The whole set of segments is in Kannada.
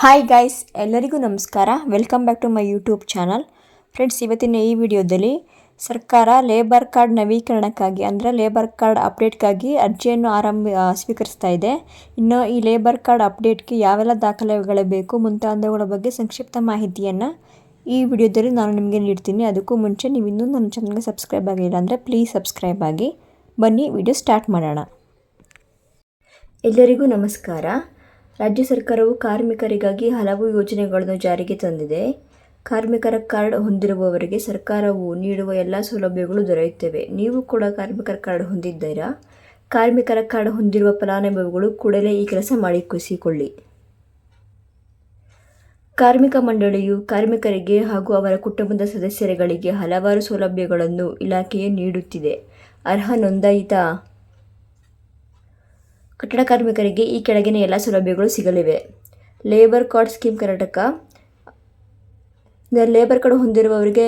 ಹಾಯ್ ಗೈಸ್, ಎಲ್ಲರಿಗೂ ನಮಸ್ಕಾರ. Welcome back to my YouTube channel. Friends, ಇವತ್ತಿನ ಈ ವಿಡಿಯೋದಲ್ಲಿ ಸರ್ಕಾರ ಲೇಬರ್ ಕಾರ್ಡ್ ನವೀಕರಣಕ್ಕಾಗಿ ಅಂದರೆ ಲೇಬರ್ ಕಾರ್ಡ್ ಅಪ್ಡೇಟ್ಗಾಗಿ ಅರ್ಜಿಯನ್ನು ಸ್ವೀಕರಿಸ್ತಾ ಇದೆ. ಇನ್ನು ಈ ಲೇಬರ್ ಕಾರ್ಡ್ ಅಪ್ಡೇಟ್ಗೆ ಯಾವೆಲ್ಲ ದಾಖಲೆಗಳು ಬೇಕು ಮುಂತಾದವುಗಳ ಬಗ್ಗೆ ಸಂಕ್ಷಿಪ್ತ ಮಾಹಿತಿಯನ್ನು ಈ ವಿಡಿಯೋದಲ್ಲಿ ನಾನು ನಿಮಗೆ ನೀಡ್ತೀನಿ. ಅದಕ್ಕೂ ಮುಂಚೆ ನೀವು ಇನ್ನೂ ನನ್ನ ಚಾನಲ್ಗೆ ಸಬ್ಸ್ಕ್ರೈಬ್ ಆಗಿಲ್ಲ ಅಂದರೆ ಪ್ಲೀಸ್ ಸಬ್ಸ್ಕ್ರೈಬ್ ಆಗಿ. ಬನ್ನಿ ವಿಡಿಯೋ ಸ್ಟಾರ್ಟ್ ಮಾಡೋಣ. ಎಲ್ಲರಿಗೂ ನಮಸ್ಕಾರ. ರಾಜ್ಯ ಸರ್ಕಾರವು ಕಾರ್ಮಿಕರಿಗಾಗಿ ಹಲವು ಯೋಜನೆಗಳನ್ನು ಜಾರಿಗೆ ತಂದಿದೆ. ಕಾರ್ಮಿಕರ ಕಾರ್ಡ್ ಹೊಂದಿರುವವರಿಗೆ ಸರ್ಕಾರವು ನೀಡುವ ಎಲ್ಲ ಸೌಲಭ್ಯಗಳು ದೊರೆಯುತ್ತವೆ. ನೀವು ಕೂಡ ಕಾರ್ಮಿಕರ ಕಾರ್ಡ್ ಹೊಂದಿದ್ದೀರಾ? ಕಾರ್ಮಿಕರ ಕಾರ್ಡ್ ಹೊಂದಿರುವ ಫಲಾನುಭವಿಗಳು ಕೂಡಲೇ ಈ ಕೆಲಸ ಮಾಡಿಸಿಕೊಳ್ಳಿ. ಕಾರ್ಮಿಕ ಮಂಡಳಿಯು ಕಾರ್ಮಿಕರಿಗೆ ಹಾಗೂ ಅವರ ಕುಟುಂಬದ ಸದಸ್ಯರುಗಳಿಗೆ ಹಲವಾರು ಸೌಲಭ್ಯಗಳನ್ನು ಇಲಾಖೆಯು ನೀಡುತ್ತಿದೆ. ಅರ್ಹ ನೋಂದಾಯಿತ ಕಟ್ಟಡ ಕಾರ್ಮಿಕರಿಗೆ ಈ ಕೆಳಗಿನ ಎಲ್ಲ ಸೌಲಭ್ಯಗಳು ಸಿಗಲಿವೆ. Labour card scheme Karnataka. Labour card ಹೊಂದಿರುವವರಿಗೆ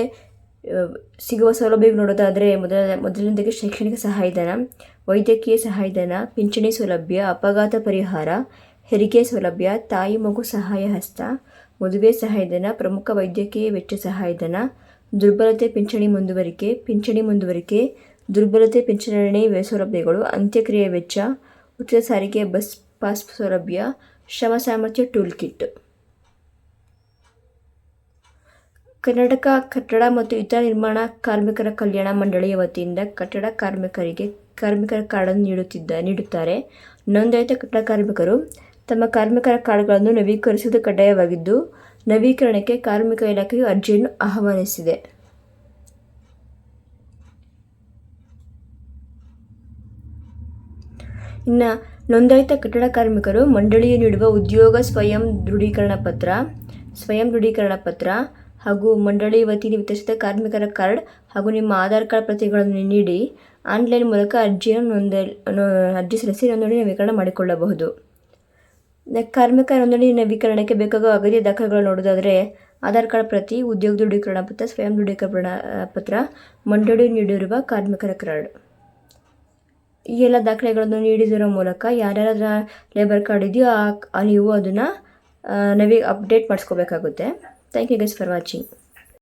ಸಿಗುವ ಸೌಲಭ್ಯ ನೋಡೋದಾದರೆ ಮೊದಲನೇದಾಗಿ ಶೈಕ್ಷಣಿಕ ಸಹಾಯಧನ, ವೈದ್ಯಕೀಯ ಸಹಾಯಧನ, ಪಿಂಚಣಿ ಸೌಲಭ್ಯ, ಅಪಘಾತ ಪರಿಹಾರ, ಹೆರಿಗೆ ಸೌಲಭ್ಯ, ತಾಯಿ ಮಗು ಸಹಾಯ ಹಸ್ತ, ಮದುವೆ ಸಹಾಯಧನ, ಪ್ರಮುಖ ವೈದ್ಯಕೀಯ ವೆಚ್ಚ ಸಹಾಯಧನ, ದುರ್ಬಲತೆ ಪಿಂಚಣಿ ಮುಂದುವರಿಕೆ, ದುರ್ಬಲತೆ ಪಿಂಚಣಿ ಸೌಲಭ್ಯಗಳು, ಅಂತ್ಯಕ್ರಿಯೆ ವೆಚ್ಚ, ಉಚಿತ ಸಾರಿಗೆ ಬಸ್ ಪಾಸ್ ಸೌಲಭ್ಯ, ಶ್ರಮ ಸಾಮರ್ಥ್ಯ ಟೂಲ್ ಕಿಟ್. ಕರ್ನಾಟಕ ಕಟ್ಟಡ ಮತ್ತು ಇತರ ನಿರ್ಮಾಣ ಕಾರ್ಮಿಕರ ಕಲ್ಯಾಣ ಮಂಡಳಿಯ ವತಿಯಿಂದ ಕಟ್ಟಡ ಕಾರ್ಮಿಕರಿಗೆ ಕಾರ್ಮಿಕರ ಕಾರ್ಡನ್ನು ನೀಡುತ್ತಾರೆ. ನೋಂದಾಯಿತ ಕಟ್ಟಡ ಕಾರ್ಮಿಕರು ತಮ್ಮ ಕಾರ್ಮಿಕರ ಕಾರ್ಡ್ಗಳನ್ನು ನವೀಕರಿಸುವುದು ಕಡ್ಡಾಯವಾಗಿದ್ದು, ನವೀಕರಣಕ್ಕೆ ಕಾರ್ಮಿಕ ಇಲಾಖೆಯು ಅರ್ಜಿಯನ್ನು ಆಹ್ವಾನಿಸಿದೆ. ಇನ್ನು ನೋಂದಾಯಿತ ಕಟ್ಟಡ ಕಾರ್ಮಿಕರು ಮಂಡಳಿಯು ನೀಡುವ ಉದ್ಯೋಗ ಸ್ವಯಂ ದೃಢೀಕರಣ ಪತ್ರ ಹಾಗೂ ಮಂಡಳಿ ವತಿಯಿಂದ ವಿತರಿಸಿದ ಕಾರ್ಮಿಕರ ಕಾರ್ಡ್ ಹಾಗೂ ನಿಮ್ಮ ಆಧಾರ್ ಕಾರ್ಡ್ ಪ್ರತಿಗಳನ್ನು ನೀಡಿ ಆನ್ಲೈನ್ ಮೂಲಕ ಅರ್ಜಿ ಸಲ್ಲಿಸಿ ನೋಂದಣಿ ನವೀಕರಣ ಮಾಡಿಕೊಳ್ಳಬಹುದು. ಕಾರ್ಮಿಕ ನೋಂದಣಿ ನವೀಕರಣಕ್ಕೆ ಬೇಕಾಗುವ ಅಗತ್ಯ ದಾಖಲೆಗಳು ನೋಡೋದಾದರೆ ಆಧಾರ್ ಕಾರ್ಡ್ ಪ್ರತಿ, ಉದ್ಯೋಗ ದೃಢೀಕರಣ ಪತ್ರ, ಸ್ವಯಂ ದೃಢೀಕರಣ ಪತ್ರ, ಮಂಡಳಿಯು ನೀಡಿರುವ ಕಾರ್ಮಿಕರ ಕಾರ್ಡ್. ಈ ಎಲ್ಲ ದಾಖಲೆಗಳನ್ನು ನೀಡಿದರ ಮೂಲಕ ಯಾರ್ಯಾರ ಲೇಬರ್ ಕಾರ್ಡ್ ಇದೆಯೋ ನೀವು ಅದನ್ನು ಅಪ್ಡೇಟ್ ಮಾಡಿಸ್ಕೋಬೇಕಾಗುತ್ತೆ. Thank you guys for watching.